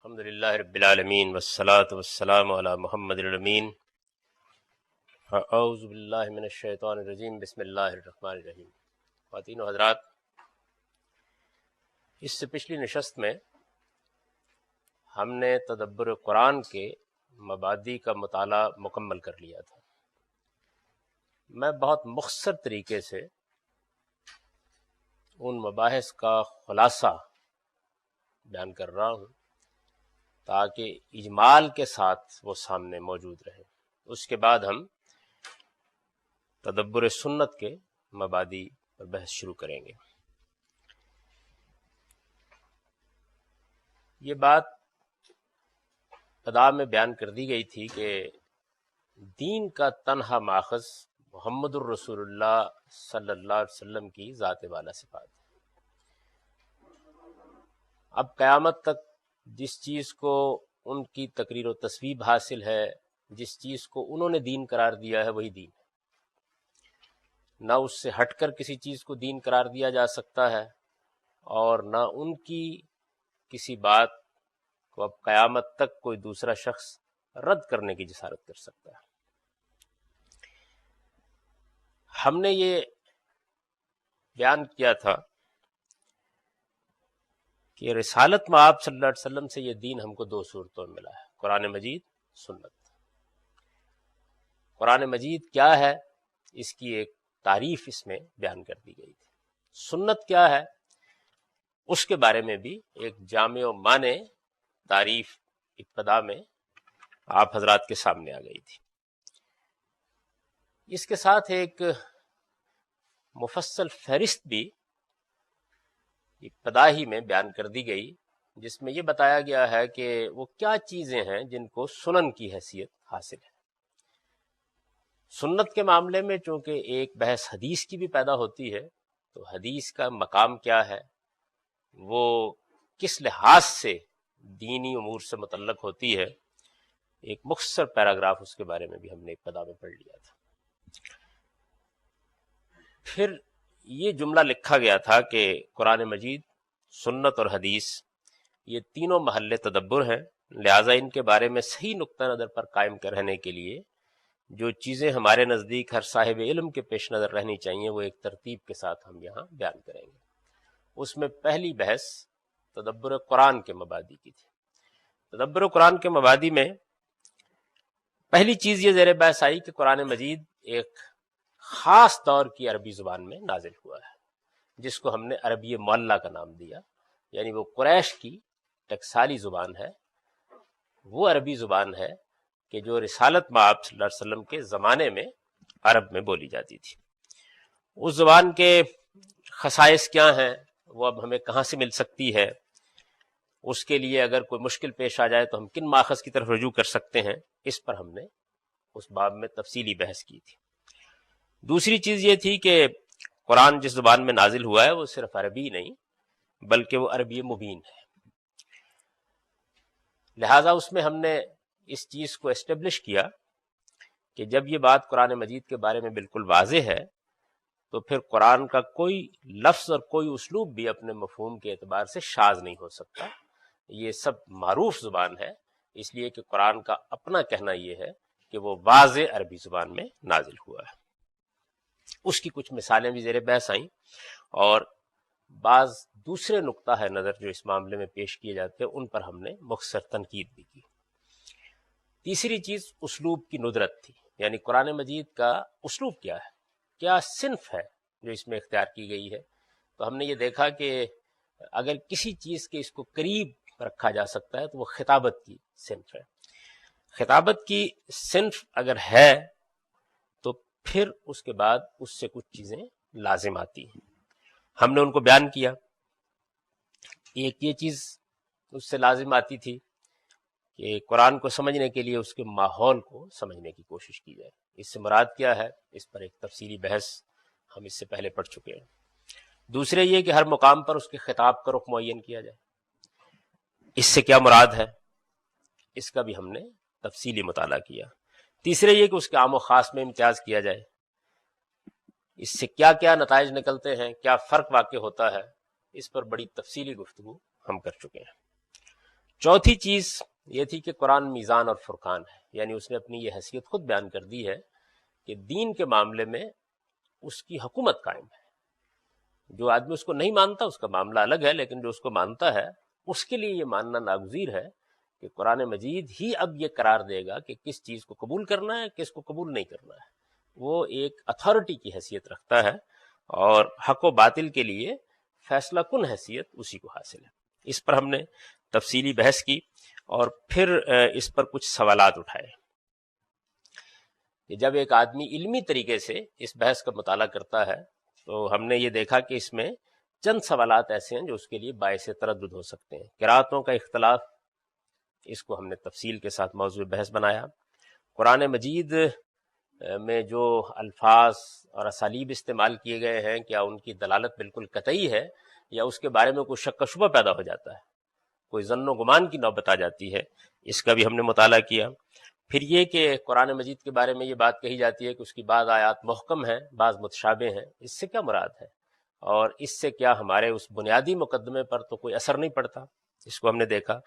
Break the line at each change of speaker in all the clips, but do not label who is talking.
الحمدللہ رب العالمین والصلاة والسلام علی محمد الامین اعوذ باللہ من الشیطان الرجیم بسم اللہ الرحمن الرحیم۔ خواتین و حضرات، اس سے پچھلی نشست میں ہم نے تدبر قرآن کے مبادی کا مطالعہ مکمل کر لیا تھا۔ میں بہت مختصر طریقے سے ان مباحث کا خلاصہ بیان کر رہا ہوں تاکہ اجمال کے ساتھ وہ سامنے موجود رہے۔ اس کے بعد ہم تدبر سنت کے مبادی پر بحث شروع کریں گے۔ یہ بات ابتدا میں بیان کر دی گئی تھی کہ دین کا تنہا ماخذ محمد الرسول اللہ صلی اللہ علیہ وسلم کی ذات والا صفات ہے۔ اب قیامت تک جس چیز کو ان کی تقریر و تصویب حاصل ہے، جس چیز کو انہوں نے دین قرار دیا ہے، وہی دین ہے۔ نہ اس سے ہٹ کر کسی چیز کو دین قرار دیا جا سکتا ہے، اور نہ ان کی کسی بات کو اب قیامت تک کوئی دوسرا شخص رد کرنے کی جسارت کر سکتا ہے۔ ہم نے یہ بیان کیا تھا کہ رسالت میں آپ صلی اللہ علیہ وسلم سے یہ دین ہم کو دو صورتوں میں ملا ہے، قرآن مجید، سنت۔ قرآن مجید کیا ہے، اس کی ایک تعریف اس میں بیان کر دی گئی تھی۔ سنت کیا ہے، اس کے بارے میں بھی ایک جامع و مانع تعریف ابتدا میں آپ حضرات کے سامنے آ گئی تھی۔ اس کے ساتھ ایک مفصل فہرست بھی ابتدا ہی میں بیان کر دی گئی، جس میں یہ بتایا گیا ہے کہ وہ کیا چیزیں ہیں جن کو سنن کی حیثیت حاصل ہے۔ سنت کے معاملے میں چونکہ ایک بحث حدیث کی بھی پیدا ہوتی ہے، تو حدیث کا مقام کیا ہے، وہ کس لحاظ سے دینی امور سے متعلق ہوتی ہے، ایک مختصر پیراگراف اس کے بارے میں بھی ہم نے ابتدا میں پڑھ لیا تھا۔ پھر یہ جملہ لکھا گیا تھا کہ قرآن مجید، سنت اور حدیث یہ تینوں محل تدبر ہیں، لہٰذا ان کے بارے میں صحیح نقطہ نظر پر قائم رہنے کے لیے جو چیزیں ہمارے نزدیک ہر صاحب علم کے پیش نظر رہنی چاہیے، وہ ایک ترتیب کے ساتھ ہم یہاں بیان کریں گے۔ اس میں پہلی بحث تدبر قرآن کے مبادی کی تھی۔ تدبر قرآن کے مبادی میں پہلی چیز یہ زیر بحث آئی کہ قرآن مجید ایک خاص دور کی عربی زبان میں نازل ہوا ہے، جس کو ہم نے عربی معلیٰ کا نام دیا، یعنی وہ قریش کی ٹکسالی زبان ہے، وہ عربی زبان ہے کہ جو رسالت مآب صلی اللہ علیہ وسلم کے زمانے میں عرب میں بولی جاتی تھی۔ اس زبان کے خصائص کیا ہیں، وہ اب ہمیں کہاں سے مل سکتی ہے، اس کے لیے اگر کوئی مشکل پیش آ جائے تو ہم کن ماخذ کی طرف رجوع کر سکتے ہیں، اس پر ہم نے اس باب میں تفصیلی بحث کی تھی۔ دوسری چیز یہ تھی کہ قرآن جس زبان میں نازل ہوا ہے وہ صرف عربی نہیں بلکہ وہ عربی مبین ہے، لہٰذا اس میں ہم نے اس چیز کو اسٹیبلش کیا کہ جب یہ بات قرآن مجید کے بارے میں بالکل واضح ہے تو پھر قرآن کا کوئی لفظ اور کوئی اسلوب بھی اپنے مفہوم کے اعتبار سے شاذ نہیں ہو سکتا۔ یہ سب معروف زبان ہے، اس لیے کہ قرآن کا اپنا کہنا یہ ہے کہ وہ واضح عربی زبان میں نازل ہوا ہے۔ اس کی کچھ مثالیں بھی زیر بحث آئیں، اور بعض دوسرے نقطہ ہے نظر جو اس معاملے میں پیش کیے جاتے ہیں، ان پر ہم نے مختصر تنقید بھی کی۔ تیسری چیز اسلوب کی ندرت تھی، یعنی قرآن مجید کا اسلوب کیا ہے، کیا صنف ہے جو اس میں اختیار کی گئی ہے۔ تو ہم نے یہ دیکھا کہ اگر کسی چیز کے اس کو قریب رکھا جا سکتا ہے تو وہ خطابت کی صنف ہے۔ خطابت کی صنف اگر ہے تو پھر اس کے بعد اس سے کچھ چیزیں لازم آتی ہیں، ہم نے ان کو بیان کیا۔ ایک یہ چیز اس سے لازم آتی تھی کہ قرآن کو سمجھنے کے لیے اس کے ماحول کو سمجھنے کی کوشش کی جائے۔ اس سے مراد کیا ہے، اس پر ایک تفصیلی بحث ہم اس سے پہلے پڑھ چکے ہیں۔ دوسرے یہ کہ ہر مقام پر اس کے خطاب کا رخ معین کیا جائے، اس سے کیا مراد ہے، اس کا بھی ہم نے تفصیلی مطالعہ کیا۔ تیسرے یہ کہ اس کے عام و خاص میں امتیاز کیا جائے، اس سے کیا کیا نتائج نکلتے ہیں، کیا فرق واقع ہوتا ہے، اس پر بڑی تفصیلی گفتگو ہم کر چکے ہیں۔ چوتھی چیز یہ تھی کہ قرآن میزان اور فرقان ہے، یعنی اس نے اپنی یہ حیثیت خود بیان کر دی ہے کہ دین کے معاملے میں اس کی حکومت قائم ہے۔ جو آدمی اس کو نہیں مانتا اس کا معاملہ الگ ہے، لیکن جو اس کو مانتا ہے اس کے لیے یہ ماننا ناگزیر ہے کہ قرآن مجید ہی اب یہ قرار دے گا کہ کس چیز کو قبول کرنا ہے، کس کو قبول نہیں کرنا ہے۔ وہ ایک اتھارٹی کی حیثیت رکھتا ہے اور حق و باطل کے لیے فیصلہ کن حیثیت اسی کو حاصل ہے۔ اس پر ہم نے تفصیلی بحث کی اور پھر اس پر کچھ سوالات اٹھائے کہ جب ایک آدمی علمی طریقے سے اس بحث کا مطالعہ کرتا ہے تو ہم نے یہ دیکھا کہ اس میں چند سوالات ایسے ہیں جو اس کے لیے باعث تردد ہو سکتے ہیں۔ قرأتوں کا اختلاف، اس کو ہم نے تفصیل کے ساتھ موضوع بحث بنایا۔ قرآن مجید میں جو الفاظ اور اسالیب استعمال کیے گئے ہیں کیا ان کی دلالت بالکل قطعی ہے یا اس کے بارے میں کوئی شک و شبہ پیدا ہو جاتا ہے، کوئی ظن و گمان کی نوبت آ جاتی ہے، اس کا بھی ہم نے مطالعہ کیا۔ پھر یہ کہ قرآن مجید کے بارے میں یہ بات کہی جاتی ہے کہ اس کی بعض آیات محکم ہیں، بعض متشابہ ہیں، اس سے کیا مراد ہے اور اس سے کیا ہمارے اس بنیادی مقدمے پر تو کوئی اثر نہیں پڑتا، اس کو ہم نے دیکھا۔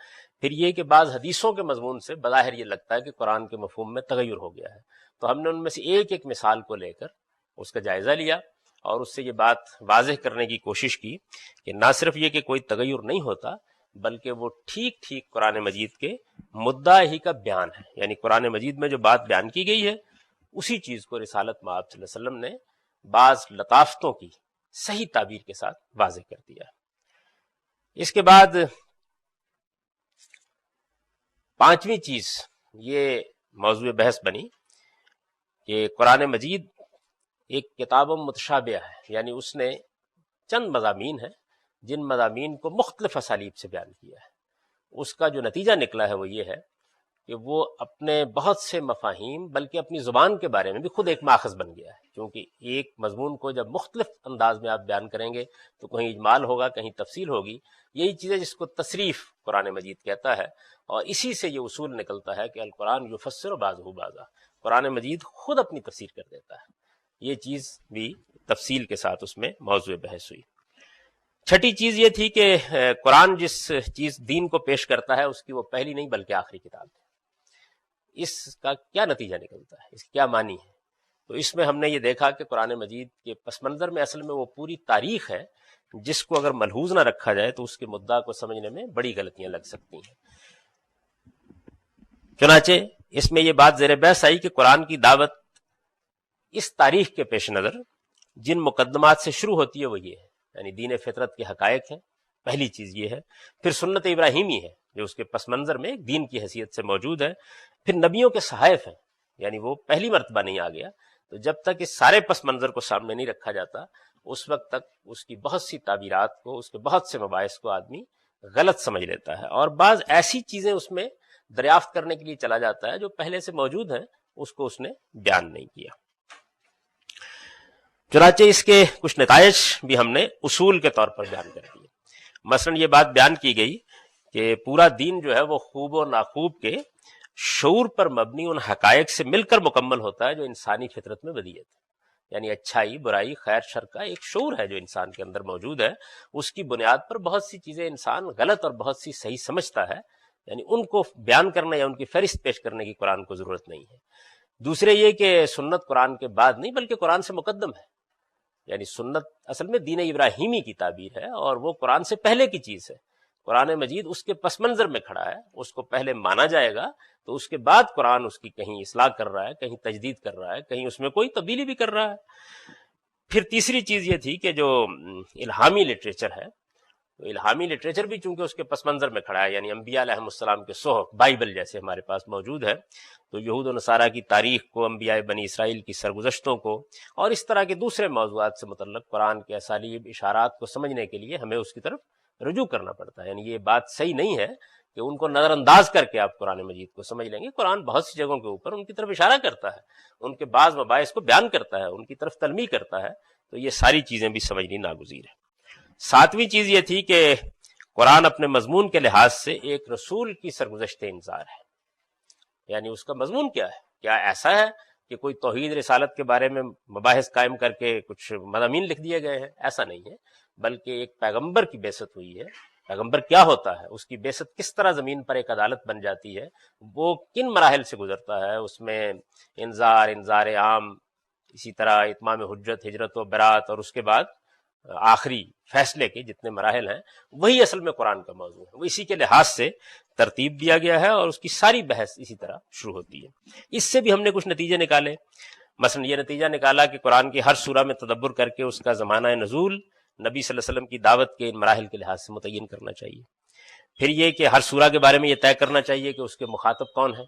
پھر یہ کہ بعض حدیثوں کے مضمون سے بظاہر یہ لگتا ہے کہ قرآن کے مفہوم میں تغیر ہو گیا ہے، تو ہم نے ان میں سے ایک ایک مثال کو لے کر اس کا جائزہ لیا اور اس سے یہ بات واضح کرنے کی کوشش کی کہ نہ صرف یہ کہ کوئی تغیر نہیں ہوتا بلکہ وہ ٹھیک ٹھیک قرآن مجید کے مدعا ہی کا بیان ہے، یعنی قرآن مجید میں جو بات بیان کی گئی ہے اسی چیز کو رسالت مآب صلی اللہ علیہ وسلم نے بعض لطافتوں کی صحیح تعبیر کے ساتھ واضح کر دیا۔ اس کے بعد پانچویں چیز یہ موضوع بحث بنی کہ قرآن مجید ایک کتاب متشابہ ہے، یعنی اس نے چند مضامین ہیں جن مضامین کو مختلف اسالیب سے بیان کیا ہے۔ اس کا جو نتیجہ نکلا ہے وہ یہ ہے کہ وہ اپنے بہت سے مفاہیم بلکہ اپنی زبان کے بارے میں بھی خود ایک ماخذ بن گیا ہے، کیونکہ ایک مضمون کو جب مختلف انداز میں آپ بیان کریں گے تو کہیں اجمال ہوگا، کہیں تفصیل ہوگی۔ یہی چیز ہے جس کو تصریف قرآن مجید کہتا ہے، اور اسی سے یہ اصول نکلتا ہے کہ القرآن یفسر بعضہ بعضا، قرآن مجید خود اپنی تفسیر کر دیتا ہے۔ یہ چیز بھی تفصیل کے ساتھ اس میں موضوع بحث ہوئی۔ چھٹی چیز یہ تھی کہ قرآن جس چیز دین کو پیش کرتا ہے اس کی وہ پہلی نہیں بلکہ آخری کتاب ہے۔ اس کا کیا نتیجہ نکلتا ہے، اس کی کیا معنی ہے؟ تو اس میں ہم نے یہ دیکھا کہ قرآن مجید کے پس منظر میں اصل میں وہ پوری تاریخ ہے جس کو اگر ملحوظ نہ رکھا جائے تو اس کے مدعا کو سمجھنے میں بڑی غلطیاں لگ سکتی ہیں۔ چنانچہ اس میں یہ بات زیر بحث آئی کہ قرآن کی دعوت اس تاریخ کے پیش نظر جن مقدمات سے شروع ہوتی ہے وہ یہ ہے، یعنی دین فطرت کے حقائق ہیں، پہلی چیز یہ ہے۔ پھر سنت ابراہیمی ہے جو اس کے پس منظر میں ایک دین کی حیثیت سے موجود ہے۔ پھر نبیوں کے صحائف ہیں، یعنی وہ پہلی مرتبہ نہیں آ گیا، تو جب تک اس سارے پس منظر کو سامنے نہیں رکھا جاتا اس وقت تک اس کی بہت سی تعبیرات کو، اس کے بہت سے مباحث کو آدمی غلط سمجھ لیتا ہے، اور بعض ایسی چیزیں اس میں دریافت کرنے کے لیے چلا جاتا ہے جو پہلے سے موجود ہیں، اس کو اس نے بیان نہیں کیا۔ چنانچہ اس کے کچھ نتائج بھی ہم نے اصول کے طور پر بیان کر دیے۔ مثلا یہ بات بیان کی گئی کہ پورا دین جو ہے وہ خوب و ناخوب کے شعور پر مبنی ان حقائق سے مل کر مکمل ہوتا ہے جو انسانی فطرت میں ودیت ہے، یعنی اچھائی برائی خیر شر کا ایک شعور ہے جو انسان کے اندر موجود ہے، اس کی بنیاد پر بہت سی چیزیں انسان غلط اور بہت سی صحیح سمجھتا ہے، یعنی ان کو بیان کرنے یا ان کی فہرست پیش کرنے کی قرآن کو ضرورت نہیں ہے۔ دوسرے یہ کہ سنت قرآن کے بعد نہیں بلکہ قرآن سے مقدم ہے، یعنی سنت اصل میں دین ابراہیمی کی تعبیر ہے اور وہ قرآن سے پہلے کی چیز ہے۔ قرآن مجید اس کے پس منظر میں کھڑا ہے، اس کو پہلے مانا جائے گا، تو اس کے بعد قرآن اس کی کہیں اصلاح کر رہا ہے، کہیں تجدید کر رہا ہے، کہیں اس میں کوئی تبدیلی بھی کر رہا ہے۔ پھر تیسری چیز یہ تھی کہ جو الہامی لٹریچر ہے، تو الہامی لٹریچر بھی چونکہ اس کے پس منظر میں کھڑا ہے، یعنی انبیاء علیہ السلام کے صحف بائبل جیسے ہمارے پاس موجود ہے، تو یہود و نصارہ کی تاریخ کو، انبیاء بنی اسرائیل کی سرگزشتوں کو اور اس طرح کے دوسرے موضوعات سے متعلق قرآن کے اسالیب اشارات کو سمجھنے کے لیے ہمیں اس کی طرف رجوع کرنا پڑتا ہے۔ یعنی یہ بات صحیح نہیں ہے کہ ان کو نظر انداز کر کے آپ قرآن مجید کو سمجھ لیں گے۔ قرآن بہت سی جگہوں کے اوپر ان کی طرف اشارہ کرتا ہے، ان کے بعض مباحث کو بیان کرتا ہے، ان کی طرف تلمیح کرتا ہے، تو یہ ساری چیزیں بھی سمجھنی ناگزیر ہے۔ ساتویں چیز یہ تھی کہ قرآن اپنے مضمون کے لحاظ سے ایک رسول کی سرگزشت انذار ہے، یعنی اس کا مضمون کیا ہے؟ کیا ایسا ہے کہ کوئی توحید رسالت کے بارے میں مباحث قائم کر کے کچھ مضامین لکھ دیے گئے ہیں؟ ایسا نہیں ہے، بلکہ ایک پیغمبر کی بعثت ہوئی ہے پیغمبر کیا ہوتا ہے، اس کی بعثت کس طرح زمین پر ایک عدالت بن جاتی ہے، وہ کن مراحل سے گزرتا ہے، اس میں انذار عام، اسی طرح اتمام حجت، ہجرت و برات، اور اس کے بعد آخری فیصلے کے جتنے مراحل ہیں، وہی اصل میں قرآن کا موضوع ہے. وہ اسی کے لحاظ سے ترتیب دیا گیا ہے اور اس کی ساری بحث اسی طرح شروع ہوتی ہے. اس سے بھی ہم نے کچھ نتیجے نکالے. مثلا یہ نتیجہ نکالا کہ قرآن کی ہر سورہ میں تدبر کر کے اس کا زمانہ نزول نبی صلی اللہ علیہ وسلم کی دعوت کے ان مراحل کے لحاظ سے متعین کرنا چاہیے. پھر یہ کہ ہر سورہ کے بارے میں یہ طے کرنا چاہیے کہ اس کے مخاطب کون ہیں،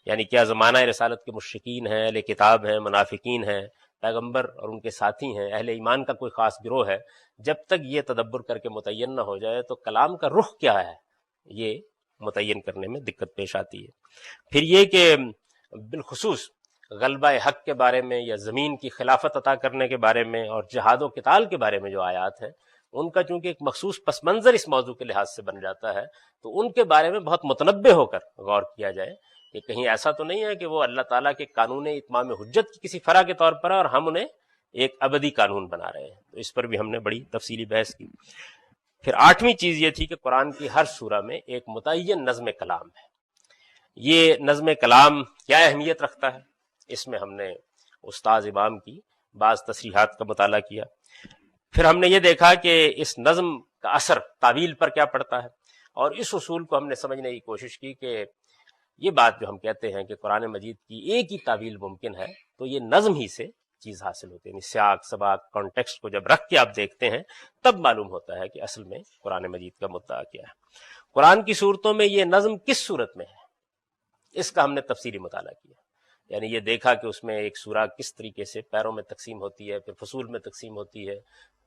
یعنی کیا زمانہ رسالت کے مشرکین ہیں، اہل کتاب ہیں، منافقین ہیں، پیغمبر اور ان کے ساتھی ہیں، اہل ایمان کا کوئی خاص گروہ ہے. جب تک یہ تدبر کر کے متعین نہ ہو جائے تو کلام کا رخ کیا ہے یہ متعین کرنے میں دقت پیش آتی ہے. پھر یہ کہ بالخصوص غلبہ حق کے بارے میں یا زمین کی خلافت عطا کرنے کے بارے میں اور جہاد و قتال کے بارے میں جو آیات ہیں، ان کا چونکہ ایک مخصوص پس منظر اس موضوع کے لحاظ سے بن جاتا ہے، تو ان کے بارے میں بہت متنبہ ہو کر غور کیا جائے کہ کہیں ایسا تو نہیں ہے کہ وہ اللہ تعالیٰ کے قانون اتمام حجت کی کسی فرع کے طور پر ہے اور ہم انہیں ایک ابدی قانون بنا رہے ہیں. تو اس پر بھی ہم نے بڑی تفصیلی بحث کی. پھر 8ویں چیز یہ تھی کہ قرآن کی ہر سورہ میں ایک متعین نظم کلام ہے. یہ نظم کلام کیا اہمیت رکھتا ہے، اس میں ہم نے استاذ امام کی بعض تصریحات کا مطالعہ کیا. پھر ہم نے یہ دیکھا کہ اس نظم کا اثر تعویل پر کیا پڑتا ہے، اور اس اصول کو ہم نے سمجھنے کی کوشش کی کہ یہ بات جو ہم کہتے ہیں کہ قرآن مجید کی ایک ہی تعویل ممکن ہے، تو یہ نظم ہی سے چیز حاصل ہوتی ہے. یعنی سیاق سباق کانٹیکسٹ کو جب رکھ کے آپ دیکھتے ہیں تب معلوم ہوتا ہے کہ اصل میں قرآن مجید کا مدعا کیا ہے. قرآن کی صورتوں میں یہ نظم کس صورت میں ہے، اس کا ہم نے تفصیلی مطالعہ کیا. یعنی یہ دیکھا کہ اس میں ایک سورہ کس طریقے سے پیروں میں تقسیم ہوتی ہے، پھر فصول میں تقسیم ہوتی ہے،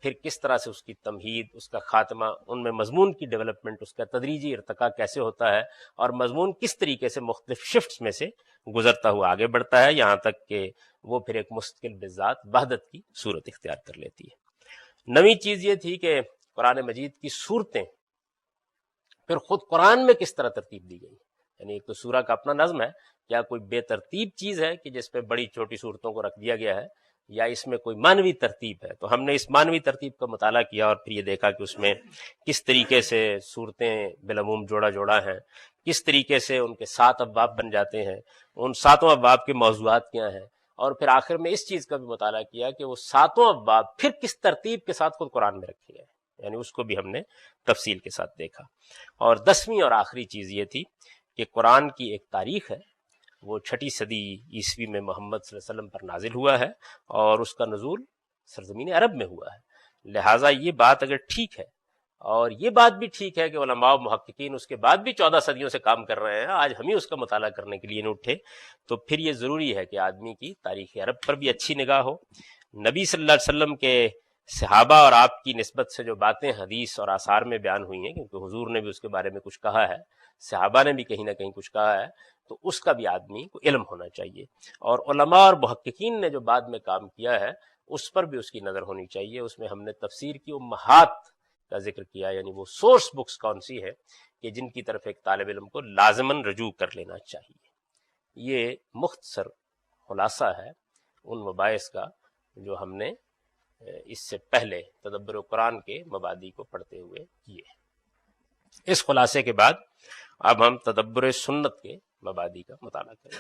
پھر کس طرح سے اس کی تمہید، اس کا خاتمہ، ان میں مضمون کی ڈیولپمنٹ، اس کا تدریجی ارتقاء کیسے ہوتا ہے، اور مضمون کس طریقے سے مختلف شفٹس میں سے گزرتا ہوا آگے بڑھتا ہے، یہاں تک کہ وہ پھر ایک مستقل بذات وحدت کی صورت اختیار کر لیتی ہے. 9ویں چیز یہ تھی کہ قرآن مجید کی صورتیں پھر خود قرآن میں کس طرح ترتیب دی گئی. یعنی ایک تو سورہ کا اپنا نظم ہے، کیا کوئی بے ترتیب چیز ہے کہ جس پہ بڑی چھوٹی صورتوں کو رکھ دیا گیا ہے، یا اس میں کوئی معنوی ترتیب ہے. تو ہم نے اس معنوی ترتیب کا مطالعہ کیا اور پھر یہ دیکھا کہ اس میں کس طریقے سے صورتیں بالعموم جوڑا جوڑا ہیں، کس طریقے سے ان کے 7 ابواب بن جاتے ہیں، ان 7 ابواب کے موضوعات کیا ہیں، اور پھر آخر میں اس چیز کا بھی مطالعہ کیا کہ وہ 7 ابواب پھر کس ترتیب کے ساتھ خود قرآن میں رکھے گئے. یعنی اس کو بھی ہم نے تفصیل کے ساتھ دیکھا. اور 10ویں اور آخری چیز یہ تھی کہ قرآن کی ایک تاریخ ہے، وہ 6 صدی عیسوی میں محمد صلی اللہ علیہ وسلم پر نازل ہوا ہے اور اس کا نزول سرزمین عرب میں ہوا ہے. لہٰذا یہ بات اگر ٹھیک ہے، اور یہ بات بھی ٹھیک ہے کہ علماء و محققین اس کے بعد بھی 14 صدیوں سے کام کر رہے ہیں، آج ہم ہی اس کا مطالعہ کرنے کے لیے نہ اٹھے، تو پھر یہ ضروری ہے کہ آدمی کی تاریخ عرب پر بھی اچھی نگاہ ہو. نبی صلی اللہ علیہ وسلم کے صحابہ اور آپ کی نسبت سے جو باتیں حدیث اور آثار میں بیان ہوئی ہیں، کیونکہ حضور نے بھی اس کے بارے میں کچھ کہا ہے، صحابہ نے بھی کہیں نہ کہیں کچھ کہا ہے، تو اس کا بھی آدمی کو علم ہونا چاہیے. اور علماء اور محققین نے جو بعد میں کام کیا ہے اس پر بھی اس کی نظر ہونی چاہیے. اس میں ہم نے تفسیر کی امہات کا ذکر کیا، یعنی وہ سورس بکس کون سی ہے کہ جن کی طرف ایک طالب علم کو لازماً رجوع کر لینا چاہیے. یہ مختصر خلاصہ ہے ان مباحث کا جو ہم نے اس سے پہلے تدبر قرآن کے مبادی کو پڑھتے ہوئے کیے. اس خلاصے کے بعد اب ہم تدبر سنت کے مبادی کا مطالعہ کریں.